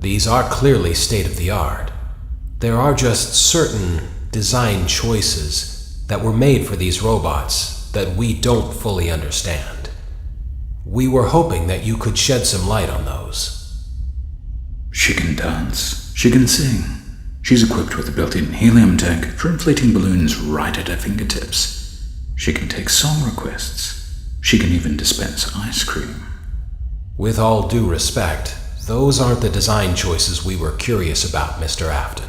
These are clearly state-of-the-art. There are just certain design choices that were made for these robots that we don't fully understand. We were hoping that you could shed some light on those. She can dance. She can sing. She's equipped with a built-in helium tank for inflating balloons right at her fingertips. She can take song requests. She can even dispense ice cream. With all due respect, those aren't the design choices we were curious about, Mr. Afton.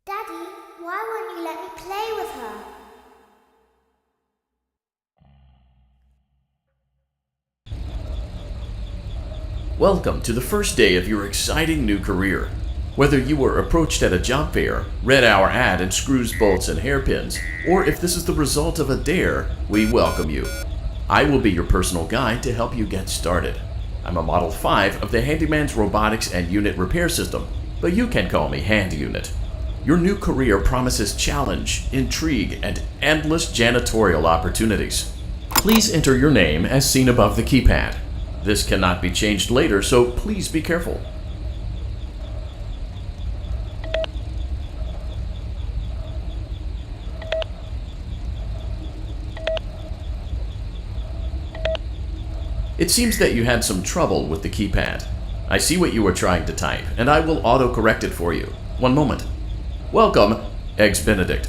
Daddy, why won't you let me play with her? Welcome to the first day of your exciting new career. Whether you were approached at a job fair, read our ad in screws, bolts, and hairpins, or if this is the result of a dare, we welcome you. I will be your personal guide to help you get started. I'm a Model 5 of the Handyman's Robotics and Unit Repair System, but you can call me Hand Unit. Your new career promises challenge, intrigue, and endless janitorial opportunities. Please enter your name as seen above the keypad. This cannot be changed later, so please be careful. It seems that you had some trouble with the keypad. I see what you were trying to type, and I will auto-correct it for you. One moment. Welcome, Eggs Benedict.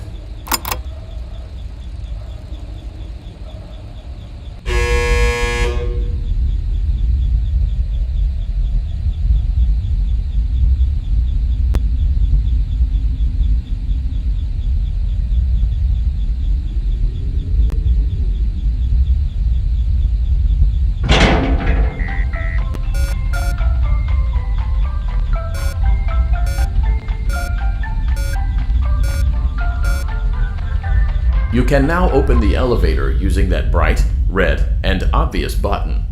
You can now open the elevator using that bright, red, and obvious button.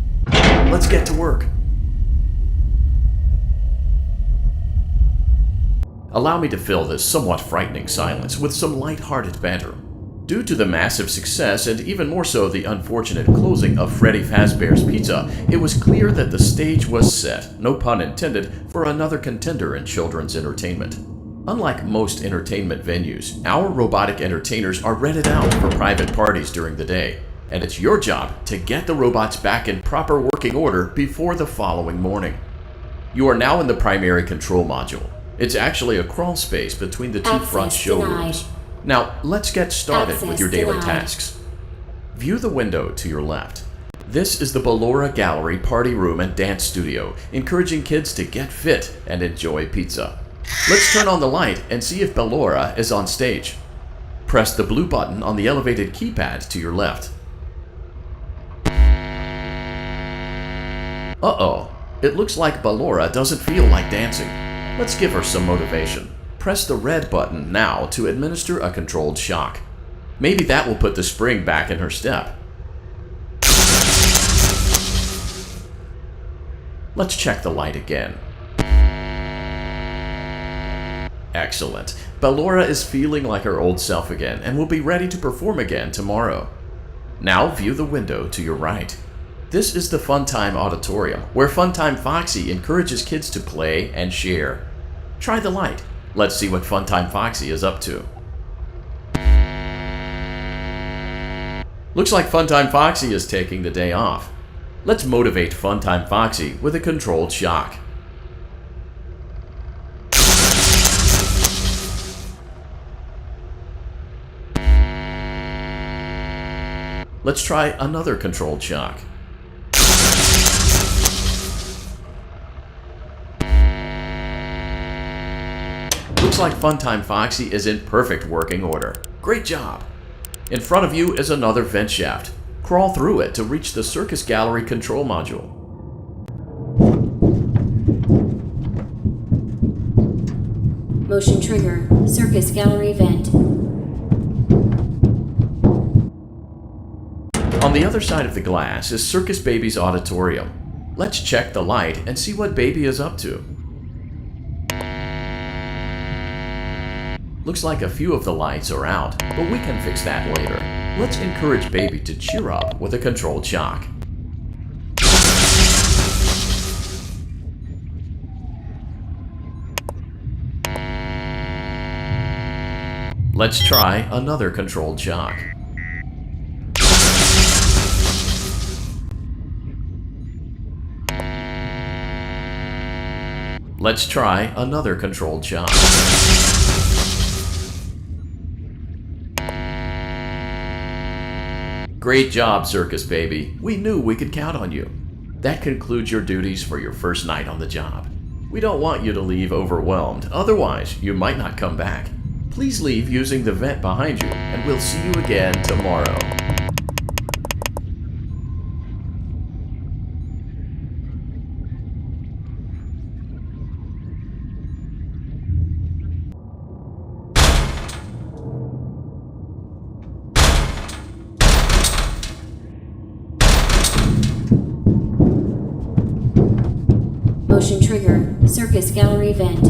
Let's get to work. Allow me to fill this somewhat frightening silence with some light-hearted banter. Due to the massive success, and even more so the unfortunate closing of Freddy Fazbear's Pizza, it was clear that the stage was set, no pun intended, for another contender in children's entertainment. Unlike most entertainment venues, our robotic entertainers are rented out for private parties during the day, and it's your job to get the robots back in proper working order before the following morning. You are now in the primary control module. It's actually a crawl space between the two front showrooms. Now, let's get started with your daily tasks. View the window to your left. This is the Ballora Gallery Party Room and Dance Studio, encouraging kids to get fit and enjoy pizza. Let's turn on the light and see if Ballora is on stage. Press the blue button on the elevated keypad to your left. Uh-oh, it looks like Ballora doesn't feel like dancing. Let's give her some motivation. Press the red button now to administer a controlled shock. Maybe that will put the spring back in her step. Let's check the light again. Excellent. Ballora is feeling like her old self again and will be ready to perform again tomorrow. Now view the window to your right. This is the Funtime Auditorium, where Funtime Foxy encourages kids to play and share. Try the light. Let's see what Funtime Foxy is up to. Looks like Funtime Foxy is taking the day off. Let's motivate Funtime Foxy with a controlled shock. Let's try another controlled shock. Looks like Funtime Foxy is in perfect working order. Great job! In front of you is another vent shaft. Crawl through it to reach the Circus Gallery control module. Motion trigger. Circus Gallery vent. On the other side of the glass is Circus Baby's auditorium. Let's check the light and see what Baby is up to. Looks like a few of the lights are out, but we can fix that later. Let's encourage Baby to cheer up with a controlled shock. Let's try another controlled shock. Let's try another controlled shock. Great job, Circus Baby. We knew we could count on you. That concludes your duties for your first night on the job. We don't want you to leave overwhelmed, otherwise you might not come back. Please leave using the vent behind you, and we'll see you again tomorrow. Motion trigger. Circus gallery vent.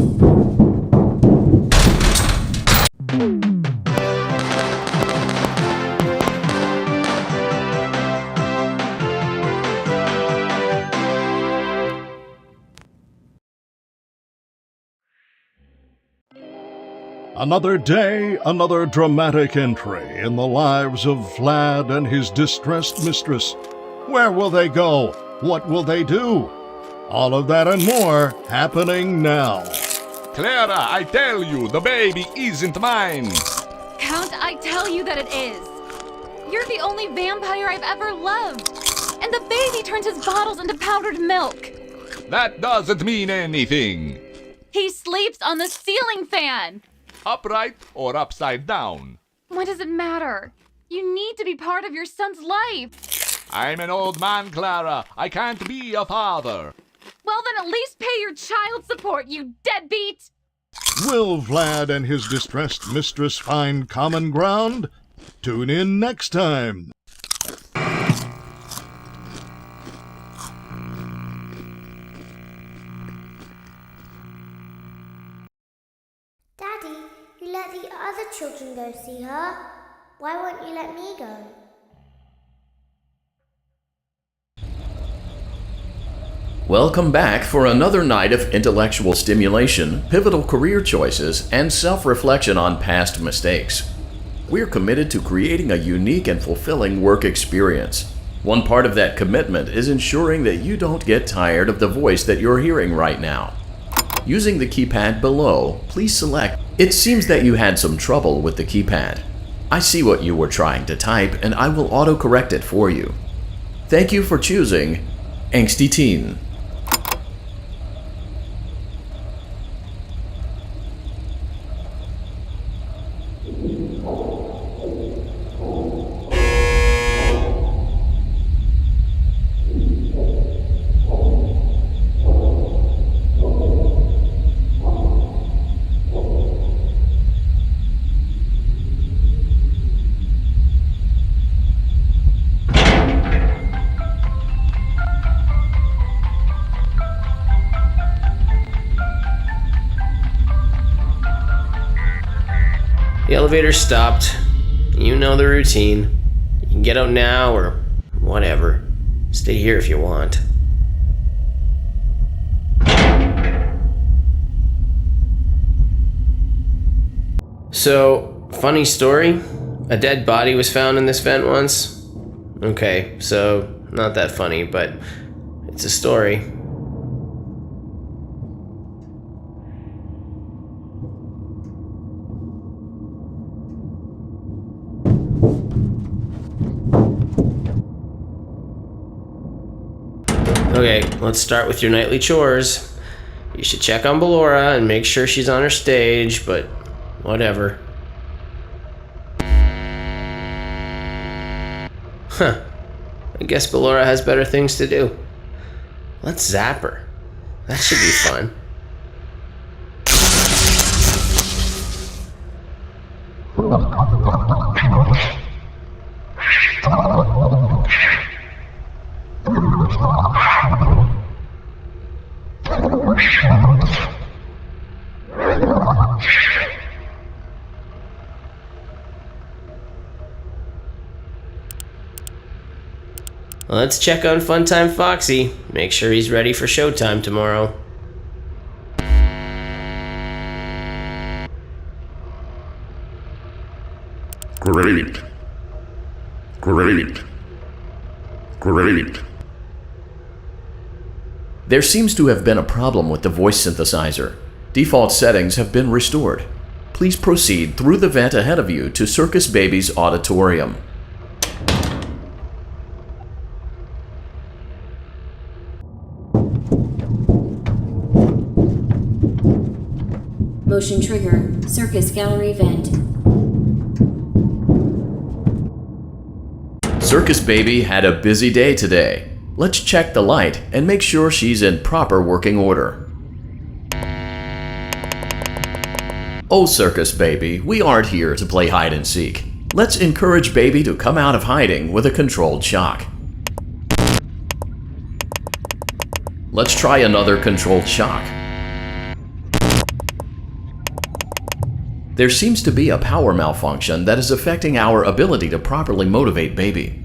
Another day, another dramatic entry in the lives of Vlad and his distressed mistress. Where will they go? What will they do? All of that and more happening now. Clara, I tell you, the baby isn't mine. Count, I tell you that it is. You're the only vampire I've ever loved. And the baby turns his bottles into powdered milk. That doesn't mean anything. He sleeps on the ceiling fan. Upright or upside down? What does it matter? You need to be part of your son's life. I'm an old man, Clara. I can't be a father. Well, then at least pay your child support, you deadbeat! Will Vlad and his distressed mistress find common ground? Tune in next time. Daddy, you let the other children go see her. Why won't you let me go? Welcome back for another night of intellectual stimulation, pivotal career choices, and self-reflection on past mistakes. We're committed to creating a unique and fulfilling work experience. One part of that commitment is ensuring that you don't get tired of the voice that you're hearing right now. Using the keypad below, please select. It seems that you had some trouble with the keypad. I see what you were trying to type, and I will auto-correct it for you. Thank you for choosing Angsty Teen. The elevator stopped. You know the routine. You can get out now or whatever. Stay here if you want. So, funny story. A dead body was found in this vent once. Okay, so not that funny, but it's a story. Okay, let's start with your nightly chores. You should check on Ballora and make sure she's on her stage, but whatever. Huh. I guess Ballora has better things to do. Let's zap her. That should be fun. Let's check on Funtime Foxy. Make sure he's ready for showtime tomorrow. Great. Great. Great. There seems to have been a problem with the voice synthesizer. Default settings have been restored. Please proceed through the vent ahead of you to Circus Baby's auditorium. Motion trigger. Circus gallery vent. Circus Baby had a busy day today. Let's check the light and make sure she's in proper working order. Oh, Circus Baby, we aren't here to play hide and seek. Let's encourage Baby to come out of hiding with a controlled shock. Let's try another controlled shock. There seems to be a power malfunction that is affecting our ability to properly motivate Baby.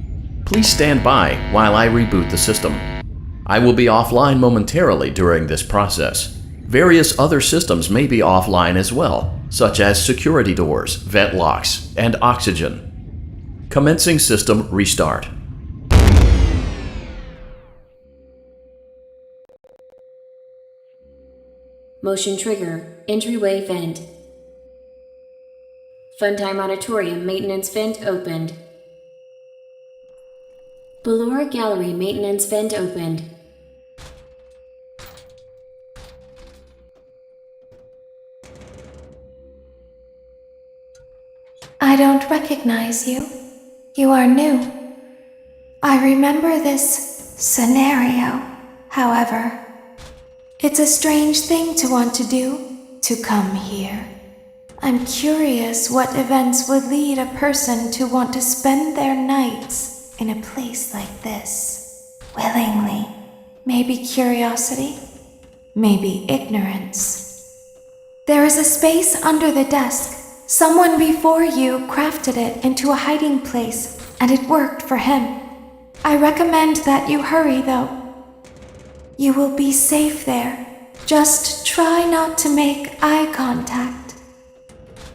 Please stand by while I reboot the system. I will be offline momentarily during this process. Various other systems may be offline as well, such as security doors, vent locks, and oxygen. Commencing system restart. Motion trigger. Entryway vent. Funtime Auditorium maintenance vent opened. Ballora Gallery maintenance vent opened. I don't recognize you. You are new. I remember this scenario, however. It's a strange thing to want to do, to come here. I'm curious what events would lead a person to want to spend their nights in a place like this. Willingly. Maybe curiosity, maybe ignorance. There is a space under the desk. Someone before you crafted it into a hiding place, and it worked for him. I recommend that you hurry, though. You will be safe there. Just try not to make eye contact.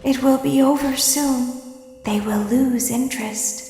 It will be over soon. They will lose interest.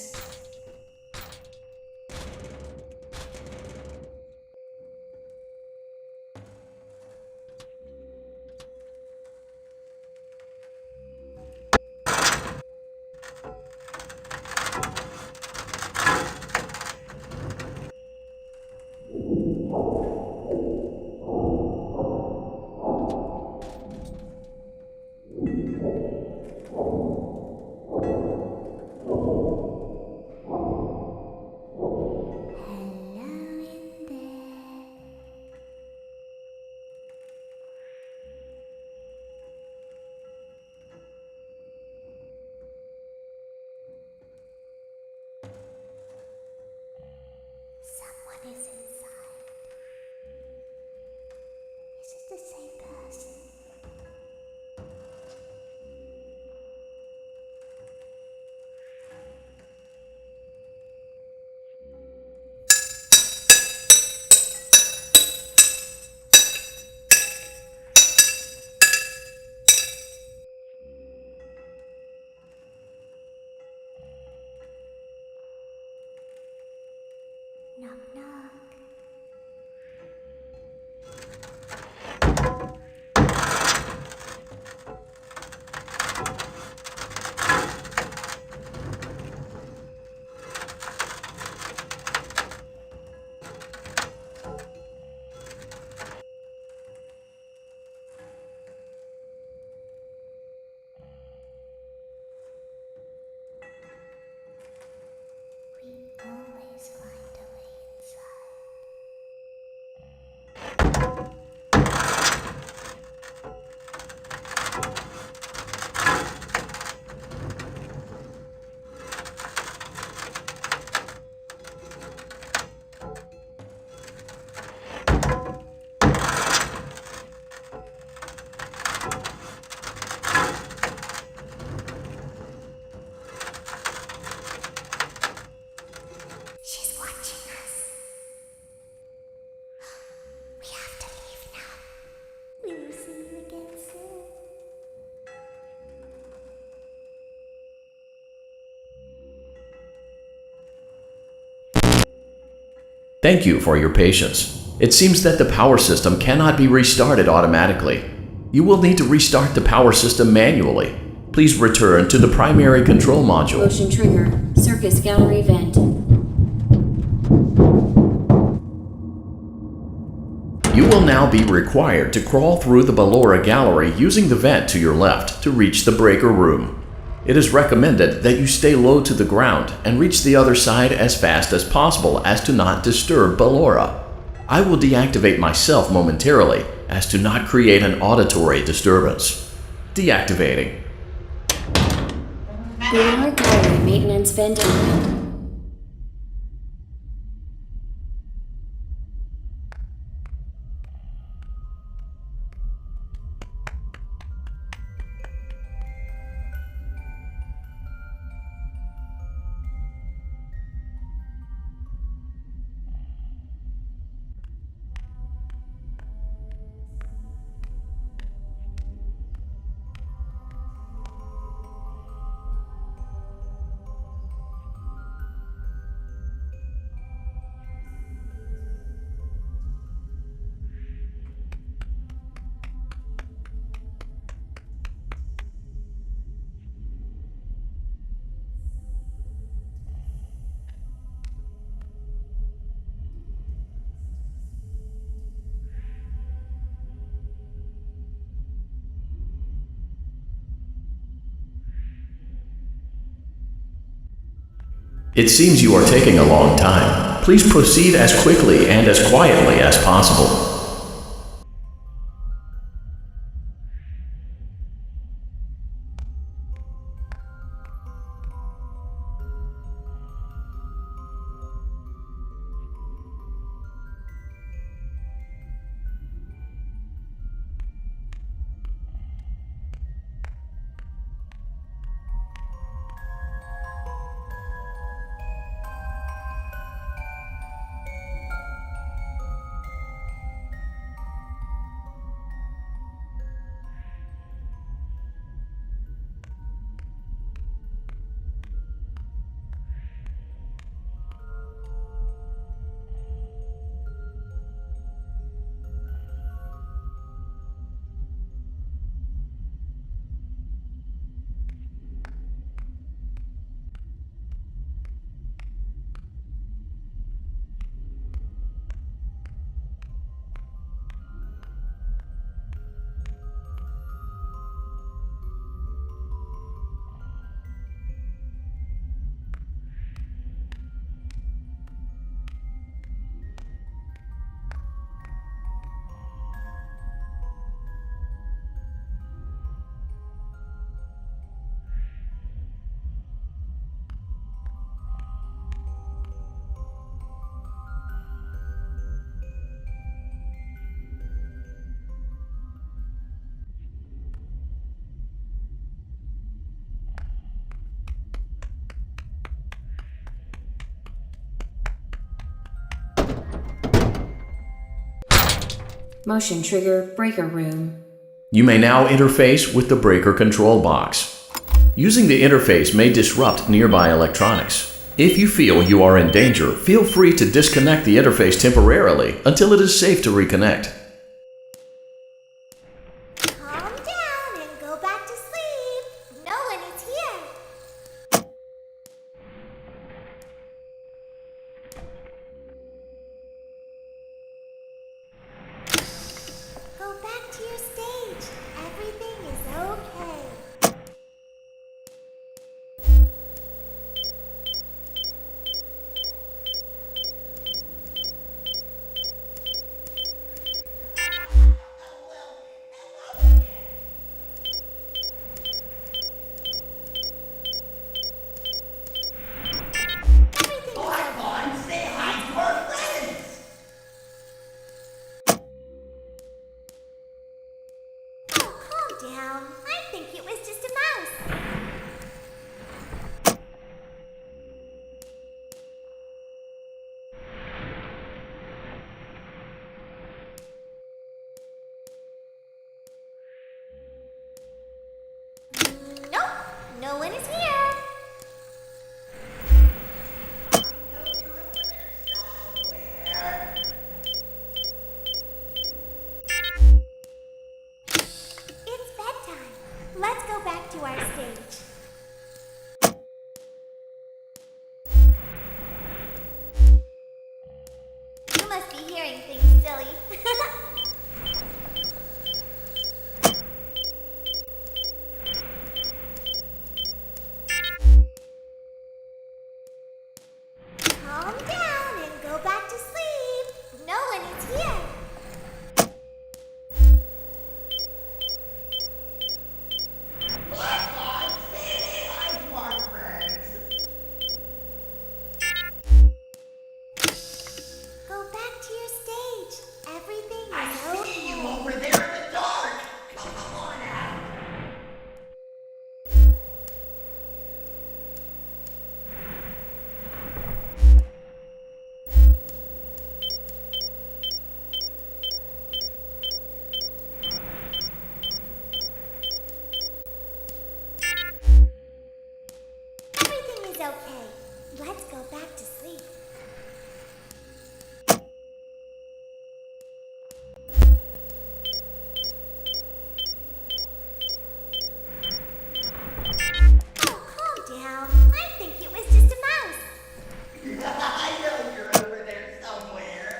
Someone is inside. Is it the same person? Knock, knock. We always find a way inside. Thank you for your patience. It seems that the power system cannot be restarted automatically. You will need to restart the power system manually. Please return to the primary control module. Motion trigger. Circus gallery vent. You will now be required to crawl through the Ballora gallery using the vent to your left to reach the breaker room. It is recommended that you stay low to the ground and reach the other side as fast as possible as to not disturb Ballora. I will deactivate myself momentarily as to not create an auditory disturbance. Deactivating. Ballora gallery maintenance vent opened. It seems you are taking a long time. Please proceed as quickly and as quietly as possible. Motion trigger breaker room. You may now interface with the breaker control box. Using the interface may disrupt nearby electronics. If you feel you are in danger, feel free to disconnect the interface temporarily until it is safe to reconnect. Calm down and go back to sleep. No one is here. Go back to your stage. Everything is okay. hearing things, silly. Calm down and go back to sleep. No one is here. Go back to your stage. Everything is okay. Over there in the dark. Come on out. Everything is okay. Let's go back to sleep. Oh, calm down. I think it was just a mouse. I know you're over there somewhere.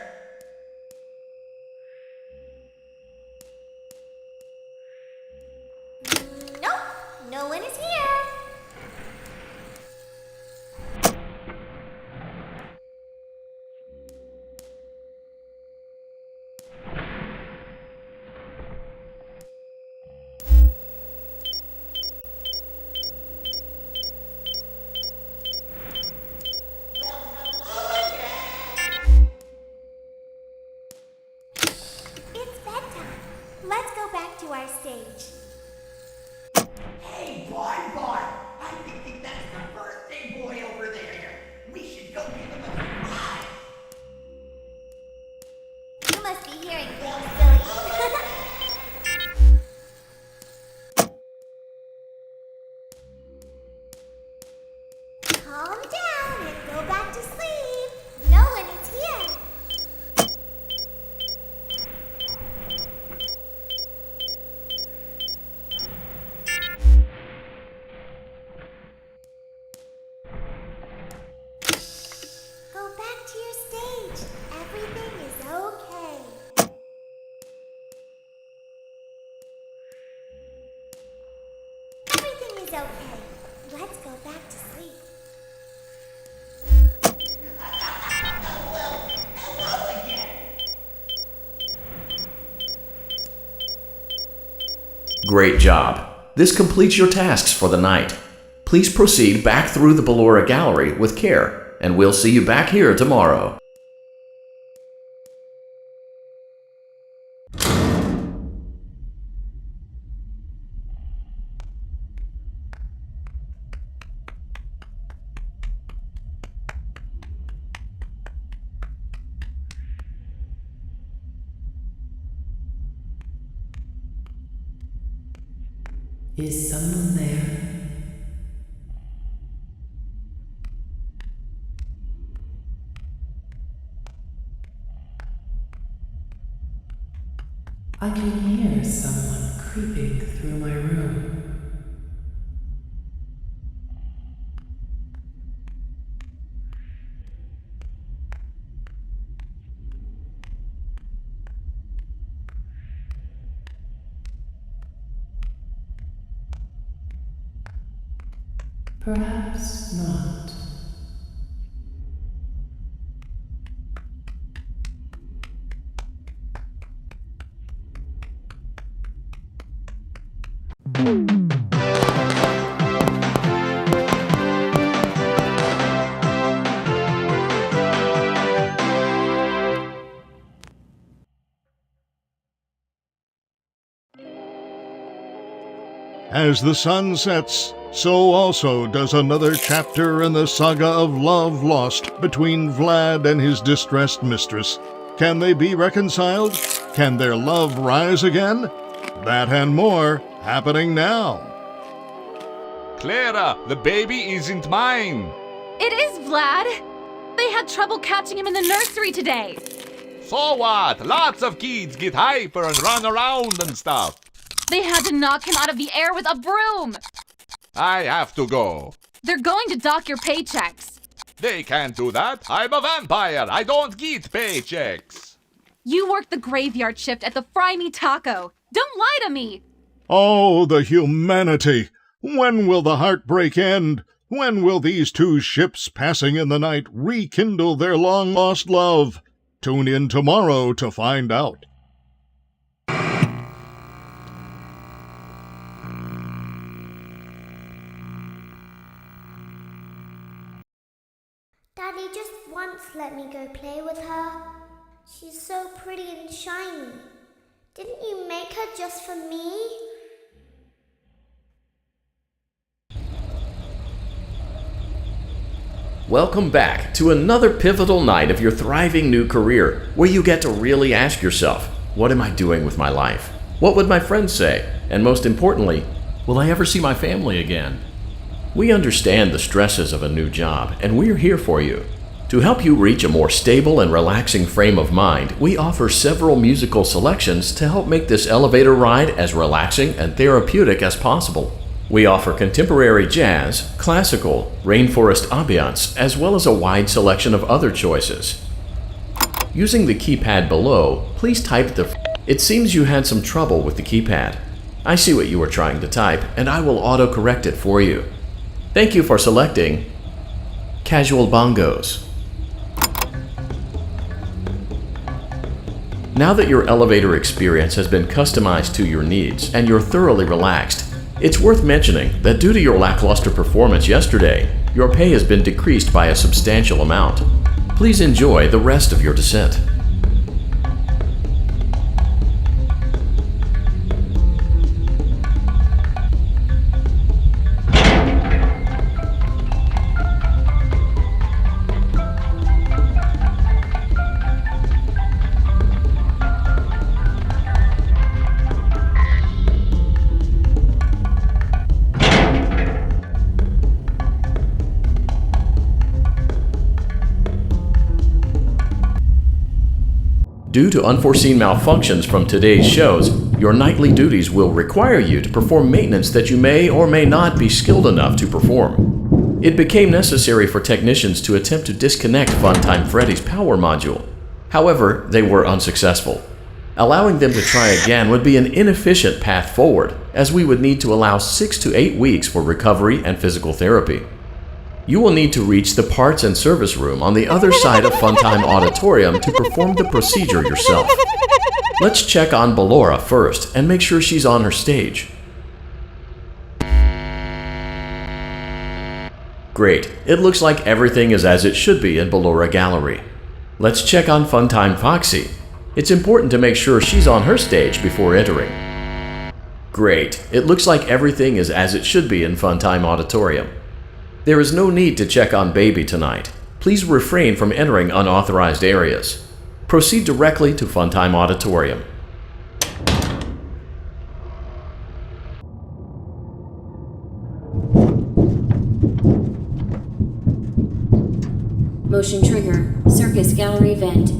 Nope, no one is here. It's bedtime. Let's go back to our stage. Hey, Bon, I think that's the birthday boy over there. We should go give him a surprise. You must be hearing things, silly. Calm down and go back to sleep. No one is here. Go back to your stage. Everything is okay. Everything is okay. Let's go back to sleep. Great job. This completes your tasks for the night. Please proceed back through the Ballora Gallery with care, and we'll see you back here tomorrow. Is someone there? I can hear someone creeping through my room. Perhaps not. As the sun sets, so also does another chapter in the saga of love lost between Vlad and his distressed mistress. Can they be reconciled? Can their love rise again? That and more happening now. Clara, the baby isn't mine. It is Vlad. They had trouble catching him in the nursery today. So what? Lots of kids get hyper and run around and stuff. They had to knock him out of the air with a broom. I have to go. They're going to dock your paychecks. They can't do that. I'm a vampire. I don't get paychecks. You worked the graveyard shift at the Fry Me Taco. Don't lie to me! Oh, the humanity! When will the heartbreak end? When will these two ships passing in the night rekindle their long-lost love? Tune in tomorrow to find out. Daddy just once let me go play with her. She's so pretty and shiny. Didn't you make her just for me? Welcome back to another pivotal night of your thriving new career, where you get to really ask yourself, what am I doing with my life? What would my friends say? And most importantly, will I ever see my family again? We understand the stresses of a new job, and we're here for you. To help you reach a more stable and relaxing frame of mind, we offer several musical selections to help make this elevator ride as relaxing and therapeutic as possible. We offer contemporary jazz, classical, rainforest ambiance, as well as a wide selection of other choices. Using the keypad below, please type the... It seems you had some trouble with the keypad. I see what you were trying to type, and I will auto-correct it for you. Thank you for selecting Casual Bongos. Now that your elevator experience has been customized to your needs and you're thoroughly relaxed, it's worth mentioning that due to your lackluster performance yesterday, your pay has been decreased by a substantial amount. Please enjoy the rest of your descent. Due to unforeseen malfunctions from today's shows, your nightly duties will require you to perform maintenance that you may or may not be skilled enough to perform. It became necessary for technicians to attempt to disconnect Funtime Freddy's power module. However, they were unsuccessful. Allowing them to try again would be an inefficient path forward, as we would need to allow 6 to 8 weeks for recovery and physical therapy. You will need to reach the parts and service room on the other side of Funtime Auditorium to perform the procedure yourself. Let's check on Ballora first and make sure she's on her stage. Great, it looks like everything is as it should be in Ballora Gallery. Let's check on Funtime Foxy. It's important to make sure she's on her stage before entering. Great, it looks like everything is as it should be in Funtime Auditorium. There is no need to check on Baby tonight. Please refrain from entering unauthorized areas. Proceed directly to Funtime Auditorium. Motion trigger. Circus gallery vent.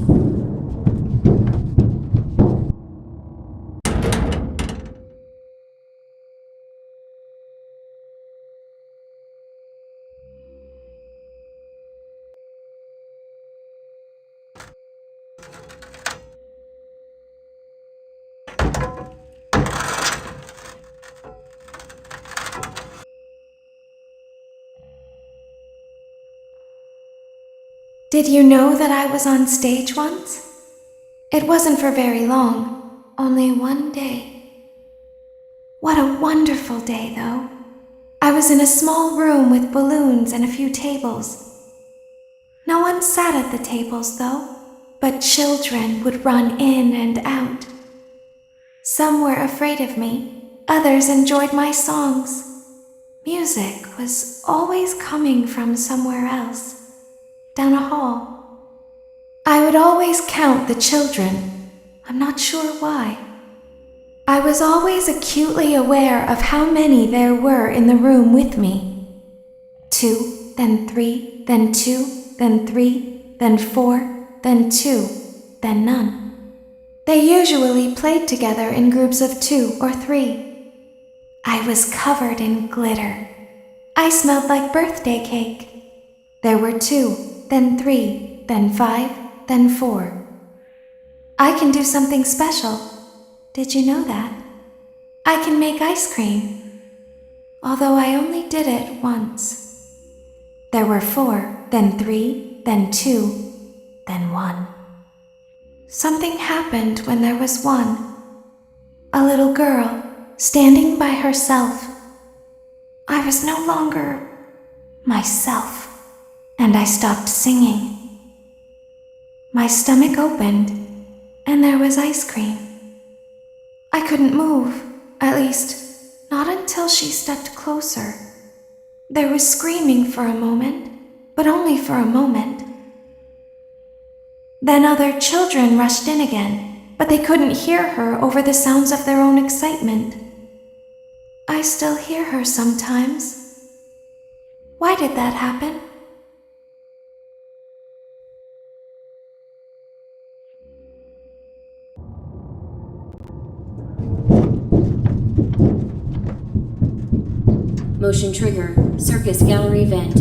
Did you know that I was on stage once? It wasn't for very long, only one day. What a wonderful day, though. I was in a small room with balloons and a few tables. No one sat at the tables, though, but children would run in and out. Some were afraid of me, others enjoyed my songs. Music was always coming from somewhere else. Down a hall. I would always count the children. I'm not sure why. I was always acutely aware of how many there were in the room with me. 2, then 3, then 2, then 3, then 4, then 2, then none. They usually played together in groups of 2 or 3. I was covered in glitter. I smelled like birthday cake. There were 2, then 3, then 5, then 4. I can do something special. Did you know that? I can make ice cream. Although I only did it once. There were 4, then 3, then 2, then 1. Something happened when there was 1. A little girl, standing by herself. I was no longer myself, and I stopped singing. My stomach opened, and there was ice cream. I couldn't move, at least, not until she stepped closer. There was screaming for a moment, but only for a moment. Then other children rushed in again, but they couldn't hear her over the sounds of their own excitement. I still hear her sometimes. Why did that happen? Motion trigger. Circus gallery vent.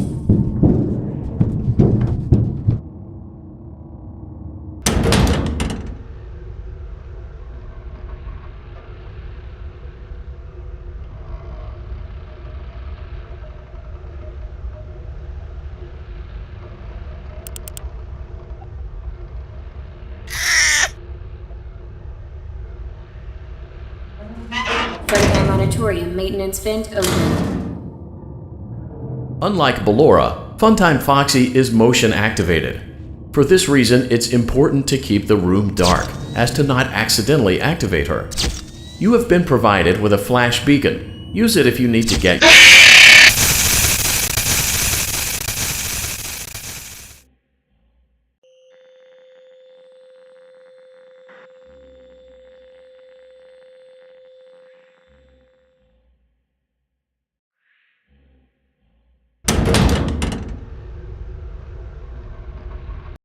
Front auditorium maintenance vent open. Unlike Ballora, Funtime Foxy is motion activated. For this reason, it's important to keep the room dark, as to not accidentally activate her. You have been provided with a flash beacon. Use it if you need to get